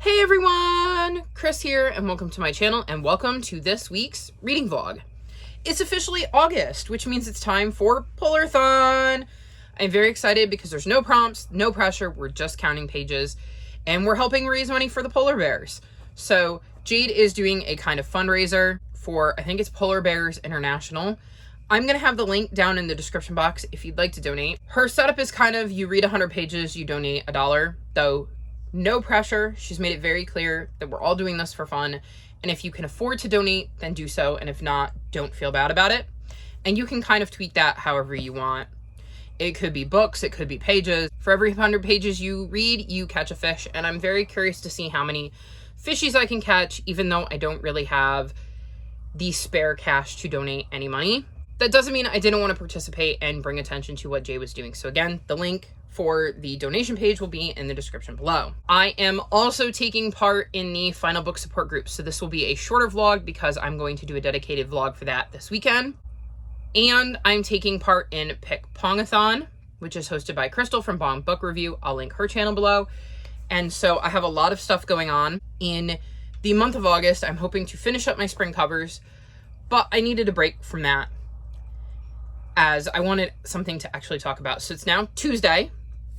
Hey everyone, Chris here, and welcome to my channel, and welcome to this week's reading vlog. It's officially August, which means it's time for Pullerthon. I'm very excited because there's no prompts, no pressure, we're just counting pages, and we're helping raise money for the polar bears. So Jade is doing a kind of fundraiser for, I think it's Polar Bears International. I'm going to have the link down in the description box if you'd like to donate. Her setup is kind of, you read 100 pages, you donate $1, though no pressure. She's made it very clear that we're all doing this for fun. And if you can afford to donate, then do so. And if not, don't feel bad about it. And you can kind of tweak that however you want. It could be books, it could be pages. For every 100 pages you read, you catch a fish. And I'm very curious to see how many fishies I can catch, even though I don't really have the spare cash to donate any money. That doesn't mean I didn't want to participate and bring attention to what Jay was doing. So again, the link for the donation page will be in the description below. I am also taking part in the final book support group. So this will be a shorter vlog because I'm going to do a dedicated vlog for that this weekend. And I'm taking part in Pick Pongathon, which is hosted by Krystal from Bong Book Review. I'll link her channel below. And so I have a lot of stuff going on. In the month of August, I'm hoping to finish up my spring covers, but I needed a break from that as I wanted something to actually talk about. So it's now Tuesday,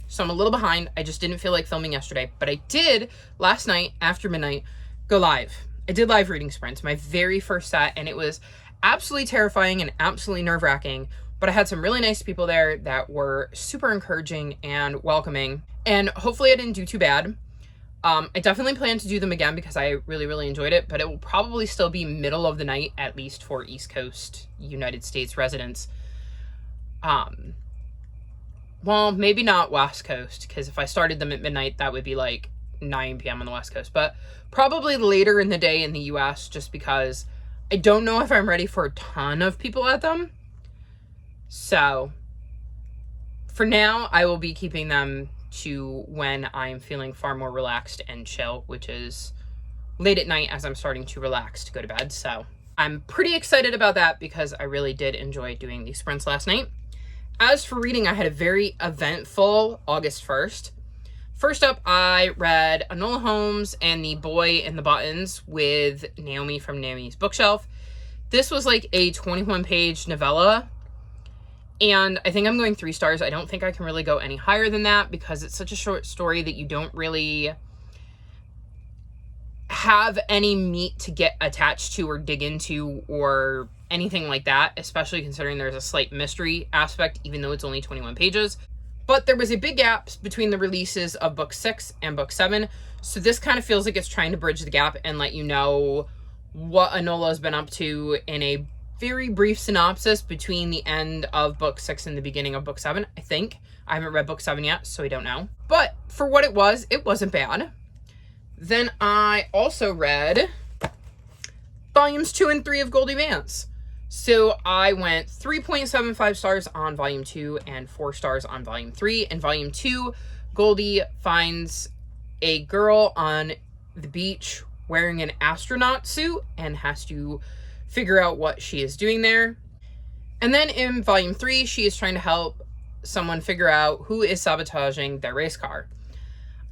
so I'm a little behind. I just didn't feel like filming yesterday, but I did last night after midnight go live. I did live reading sprints, my very first set, and it was absolutely terrifying and absolutely nerve-wracking, but I had some really nice people there that were super encouraging and welcoming, and hopefully I didn't do too bad. I definitely plan to do them again because I really enjoyed it, but it will probably still be middle of the night, at least for East Coast United States residents. Well, maybe not West Coast, because if I started them at midnight, that would be like 9 p.m. on the West Coast, but probably later in the day in the US, just because I don't know if I'm ready for a ton of people at them. So for now, I will be keeping them to when I'm feeling far more relaxed and chill, which is late at night as I'm starting to relax to go to bed. So I'm pretty excited about that because I really did enjoy doing these sprints last night. As for reading, I had a very eventful August 1st. First up, I read Enola Holmes and the Boy in the Buttons with Naomi from Naomi's Bookshelf. This was like a 21-page novella, and I think I'm going 3 stars. I don't think I can really go any higher than that because it's such a short story that you don't really have any meat to get attached to or dig into or anything like that, especially considering there's a slight mystery aspect, even though it's only 21 pages. But there was a big gap between the releases of book 6 and book 7, so this kind of feels like it's trying to bridge the gap and let you know what Enola has been up to in a very brief synopsis between the end of book 6 and the beginning of book 7, I think. I haven't read book 7 yet, so I don't know. But for what it wasn't bad. Then I also read volumes 2 and 3 of Goldie Vance. So I went 3.75 stars on volume 2 and 4 stars on volume 3. In volume 2, Goldie finds a girl on the beach wearing an astronaut suit and has to figure out what she is doing there. And then in volume 3, she is trying to help someone figure out who is sabotaging their race car.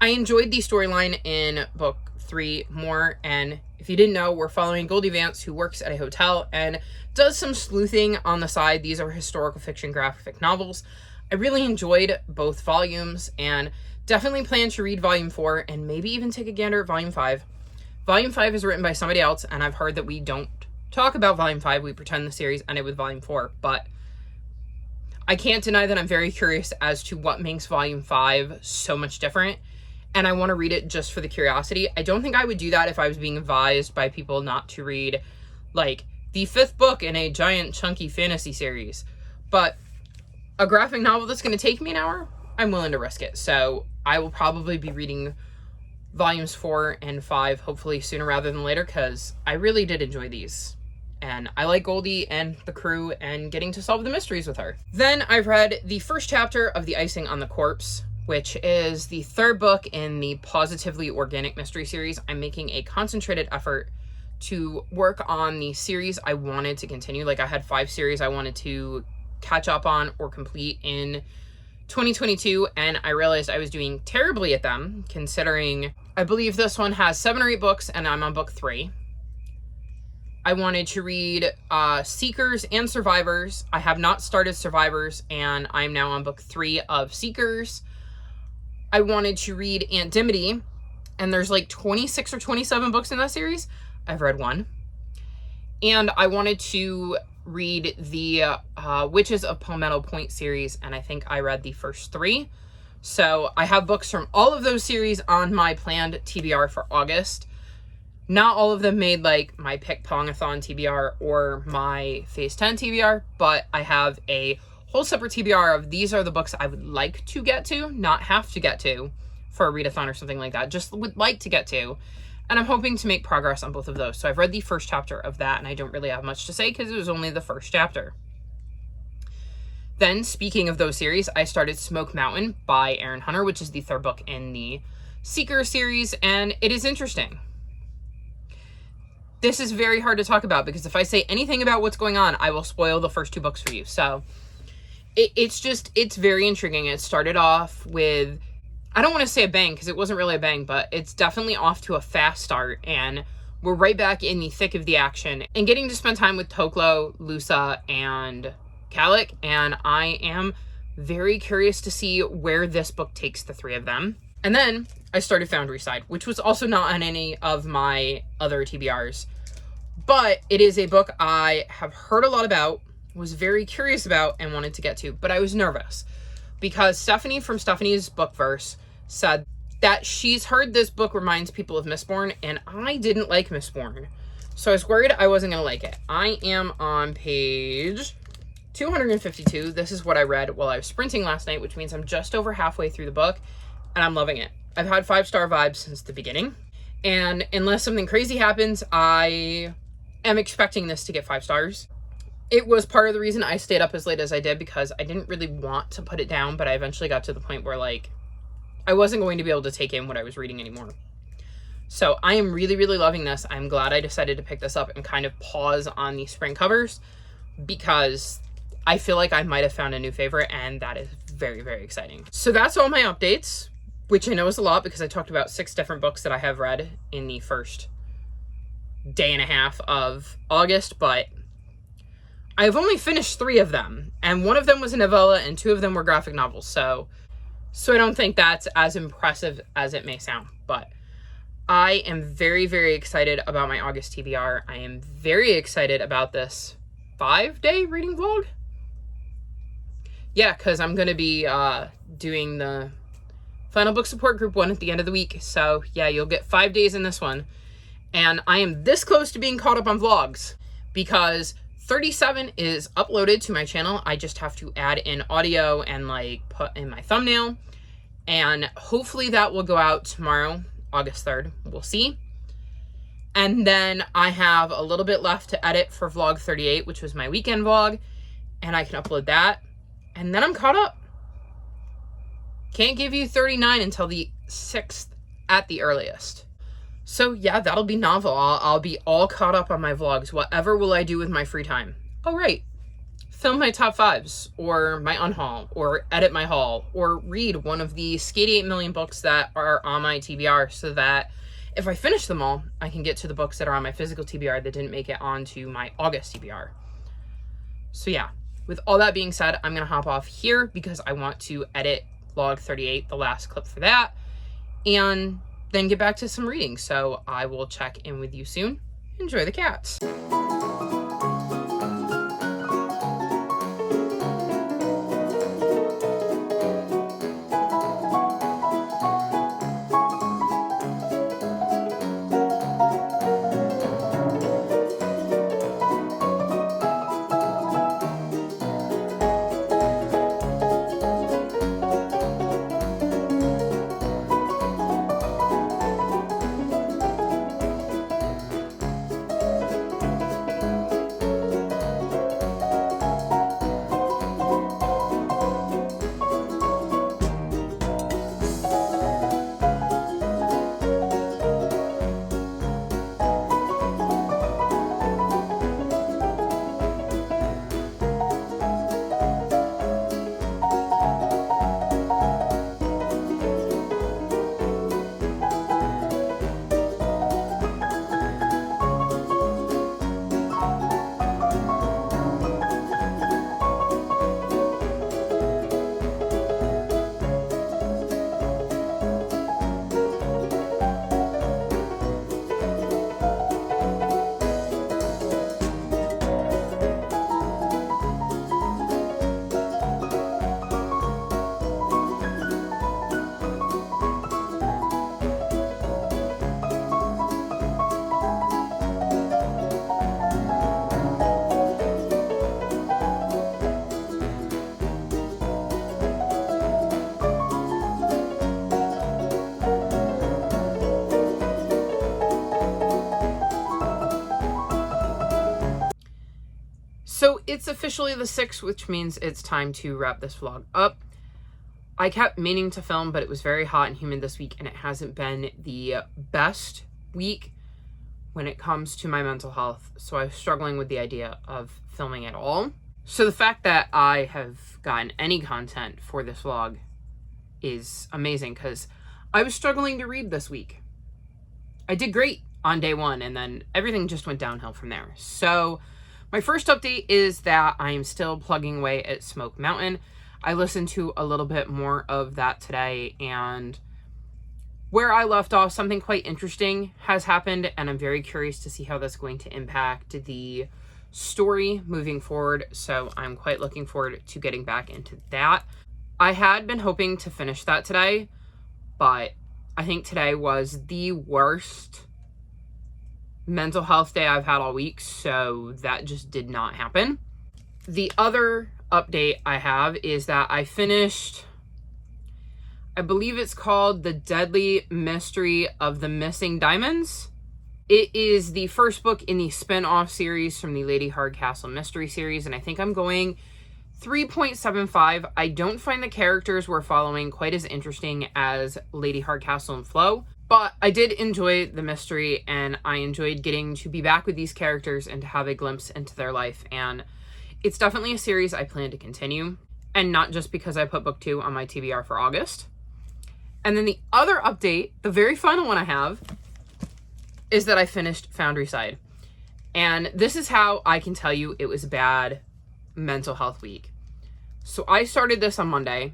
I enjoyed the storyline in book 3 more, and if you didn't know, we're following Goldie Vance, who works at a hotel and does some sleuthing on the side. These are historical fiction graphic novels. I really enjoyed both volumes and definitely plan to read volume 4 and maybe even take a gander at volume 5. Volume 5 is written by somebody else, and I've heard that we don't talk about volume 5. We pretend the series ended with volume 4, but I can't deny that I'm very curious as to what makes volume 5 so much different, and I want to read it just for the curiosity. I don't think I would do that if I was being advised by people not to read, like, the 5th book in a giant chunky fantasy series. But a graphic novel that's going to take me an hour, I'm willing to risk it. So I will probably be reading volumes 4 and 5, hopefully sooner rather than later, because I really did enjoy these. And I like Goldie and the crew and getting to solve the mysteries with her. Then I've read the first chapter of The Icing on the Corpse, which is the 3rd book in the Positively Organic Mystery series. I'm making a concentrated effort to work on the series I wanted to continue. Like, I had 5 series I wanted to catch up on or complete in 2022, and I realized I was doing terribly at them, considering I believe this one has 7 or 8 books and I'm on book 3. I wanted to read Seekers and Survivors. I have not started Survivors, and I'm now on book 3 of Seekers. I wanted to read Aunt Dimity, and there's like 26 or 27 books in that series. I've read 1. And I wanted to read the Witches of Palmetto Point series, and I think I read the first 3. So I have books from all of those series on my planned TBR for August. Not all of them made like my Pick Pongathon TBR or my Phase 10 TBR, but I have a whole separate TBR of these are the books I would like to get to, not have to get to for a readathon or something like that, just would like to get to. And I'm hoping to make progress on both of those. So I've read the first chapter of that, and I don't really have much to say because it was only the first chapter. Then, speaking of those series, I started Smoke Mountain by Erin Hunter, which is the 3rd book in the Seeker series, and it is interesting. This is very hard to talk about because if I say anything about what's going on, I will spoil the first 2 books for you. So it's very intriguing. It started off with, I don't want to say a bang because it wasn't really a bang, but it's definitely off to a fast start, and we're right back in the thick of the action and getting to spend time with Toklo, Lusa, and Calic, and I am very curious to see where this book takes the 3 of them. And then I started Foundry Side, which was also not on any of my other TBRs, but it is a book I have heard a lot about, was very curious about, and wanted to get to, but I was nervous because Stephanie from Stephanie's Bookverse said that she's heard this book reminds people of Mistborn, and I didn't like Mistborn, so I was worried I wasn't going to like it. I am on page 252. This is what I read while I was sprinting last night, which means I'm just over halfway through the book, and I'm loving it. I've had 5-star vibes since the beginning, and unless something crazy happens, I am expecting this to get 5 stars. It was part of the reason I stayed up as late as I did, because I didn't really want to put it down, but I eventually got to the point where, like, I wasn't going to be able to take in what I was reading anymore. So I am really, really loving this. I'm glad I decided to pick this up and kind of pause on the spring covers, because I feel like I might have found a new favorite, and that is very, very exciting. So that's all my updates, which I know is a lot because I talked about 6 different books that I have read in the first day and a half of August, but I've only finished 3 of them, and 1 of them was a novella and 2 of them were graphic novels, so I don't think that's as impressive as it may sound, but I am very, very excited about my August TBR. I am very excited about this 5-day reading vlog. Yeah, because I'm going to be doing the Final Book Support Group 1 at the end of the week, so yeah, you'll get 5 days in this one, and I am this close to being caught up on vlogs, because 37 is uploaded to my channel. I just have to add in audio and like put in my thumbnail, and hopefully that will go out tomorrow, August 3rd. We'll see. And then I have a little bit left to edit for vlog 38, which was my weekend vlog, and I can upload that, and then I'm caught up. Can't give you 39 until the 6th at the earliest. So yeah, that'll be novel. I'll be all caught up on my vlogs. Whatever will I do with my free time? Oh, right. Film my top 5s, or my unhaul, or edit my haul, or read one of the 88 million books that are on my TBR, so that if I finish them all, I can get to the books that are on my physical TBR that didn't make it onto my August TBR. So yeah, with all that being said, I'm going to hop off here because I want to edit vlog 38, the last clip for that, and then get back to some reading. So I will check in with you soon. Enjoy the cats. So it's officially the 6th, which means it's time to wrap this vlog up. I kept meaning to film, but it was very hot and humid this week, and it hasn't been the best week when it comes to my mental health. So I was struggling with the idea of filming at all. So the fact that I have gotten any content for this vlog is amazing, because I was struggling to read this week. I did great on day 1, and then everything just went downhill from there. So my first update is that I am still plugging away at Smoke Mountain. I listened to a little bit more of that today, and where I left off, something quite interesting has happened, and I'm very curious to see how that's going to impact the story moving forward. So I'm quite looking forward to getting back into that. I had been hoping to finish that today, but I think today was the worst mental health day I've had all week, so that just did not happen. The other update I have is that I finished, I believe it's called The Deadly Mystery of the Missing Diamonds. It is the first book in the spin-off series from the Lady Hardcastle mystery series, and I think I'm going 3.75. I don't find the characters we're following quite as interesting as Lady Hardcastle and Flo, but I did enjoy the mystery, and I enjoyed getting to be back with these characters and to have a glimpse into their life, and it's definitely a series I plan to continue, and not just because I put book 2 on my TBR for August. And then the other update, the very final one I have, is that I finished Foundry Side. And this is how I can tell you it was a bad mental health week. So I started this on Monday,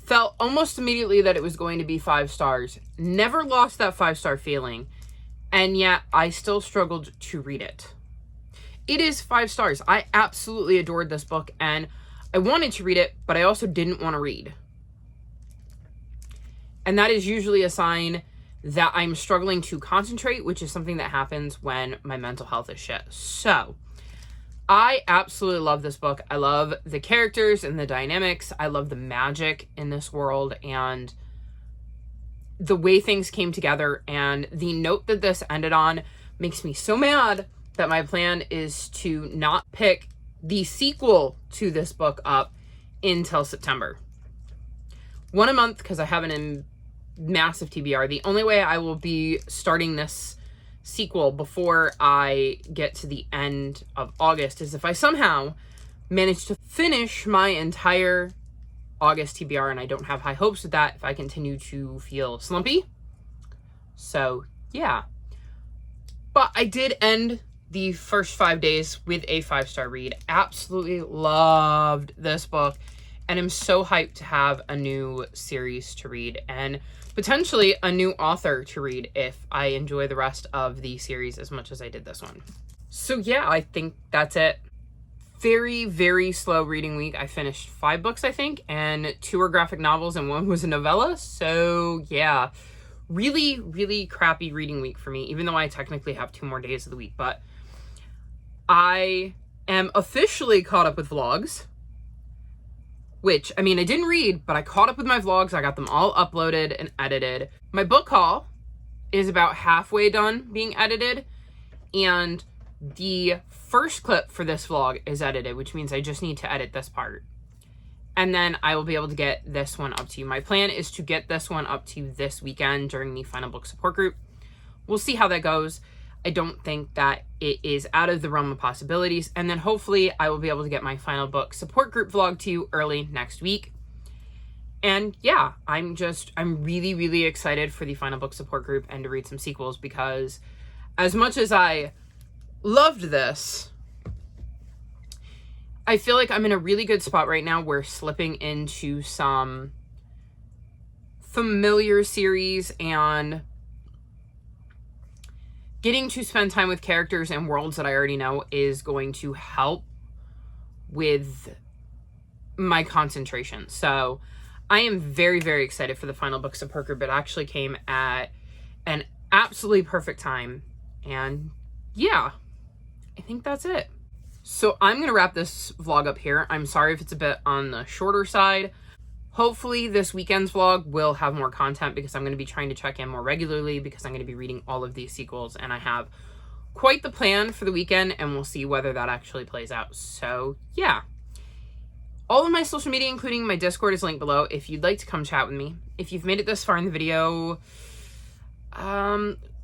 felt almost immediately that it was going to be 5 stars, never lost that 5-star feeling, and yet I still struggled to read it. It is 5 stars. I absolutely adored this book, and I wanted to read it, but I also didn't want to read. And that is usually a sign that I'm struggling to concentrate, which is something that happens when my mental health is shit. So I absolutely love this book. I love the characters and the dynamics. I love the magic in this world and the way things came together. And the note that this ended on makes me so mad that my plan is to not pick the sequel to this book up until September. 1 a month, because I have an massive TBR. The only way I will be starting this sequel before I get to the end of August is if I somehow manage to finish my entire August TBR, and I don't have high hopes with that if I continue to feel slumpy. So yeah, but I did end the first 5 days with a 5-star read. Absolutely loved this book, and I'm so hyped to have a new series to read and potentially a new author to read if I enjoy the rest of the series as much as I did this one. So yeah, I think that's it. Very, very slow reading week. I finished 5 books, I think, and 2 are graphic novels and 1 was a novella. So yeah, really, really crappy reading week for me, even though I technically have 2 more days of the week. But I am officially caught up with vlogs, which, I mean, I didn't read, but I caught up with my vlogs. I got them all uploaded and edited. My book haul is about halfway done being edited, and the first clip for this vlog is edited, which means I just need to edit this part. And then I will be able to get this one up to you. My plan is to get this one up to you this weekend during the final book support group. We'll see how that goes. I don't think that it is out of the realm of possibilities. And then hopefully I will be able to get my final book support group vlog to you early next week. And yeah, I'm really, really excited for the final book support group and to read some sequels, because as much as I loved this, I feel like I'm in a really good spot right now where slipping into some familiar series and getting to spend time with characters and worlds that I already know is going to help with my concentration. So I am very, very excited for the final book support group. It actually came at an absolutely perfect time. And yeah, I think that's it. So I'm going to wrap this vlog up here. I'm sorry if it's a bit on the shorter side. Hopefully this weekend's vlog will have more content, because I'm going to be trying to check in more regularly, because I'm going to be reading all of these sequels and I have quite the plan for the weekend, and we'll see whether that actually plays out. So yeah. All of my social media, including my Discord, is linked below if you'd like to come chat with me. If you've made it this far in the video,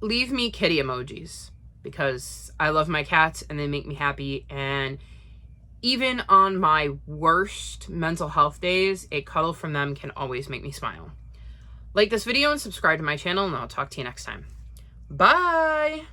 leave me kitty emojis, because I love my cats and they make me happy. And even on my worst mental health days, a cuddle from them can always make me smile. Like this video and subscribe to my channel, and I'll talk to you next time. Bye!